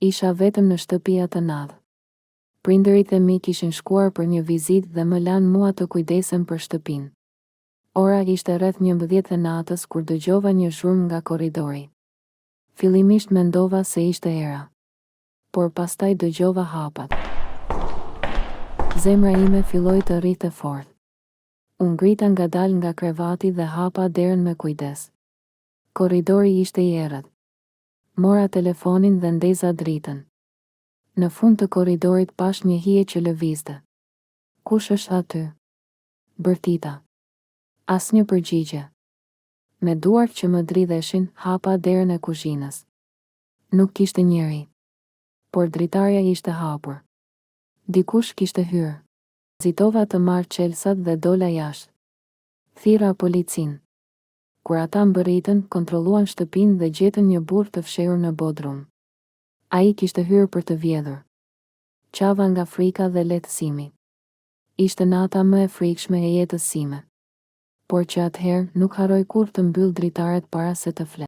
Isha vetëm në shtëpia të nadhë. Prindërit e mi kishin shkuar për një vizitë dhe më lanë mua të kujdesem për shtëpinë. Ora ishte rreth 11 e natës kur dëgjova një zhurmë nga korridori. Fillimisht mendova se ishte era, por pastaj dëgjova hapat. Zemra ime filloi të rrinte fort. Unë ngrita ngadalë nga krevati dhe hapa derën me kujdes. Korridori ishte i errët. Mora telefonin dhe ndeza dritën. Në fund të korridorit pash një hije që lëvizte. Kush është aty? Bërtita. Asnjë përgjigje. Me duart që më dridheshin, hapa derën e kuzhinës. Nuk kishte njeri, por dritarja ishte hapur. Dikush kishte hyrë. Zitova të marr çelsat dhe dola jashtë. Thira policin. Kur ata mbërritën, kontrolluan shtëpinë dhe gjetën një burr të fshehur në bodrum. Ai kishte hyrë për të vjedhur. Qava nga frika dhe lehtësimi. Ishte nata më e frikshme e jetës sime. Por që atëherë nuk harroj kur të mbyll dritaret para se të flet.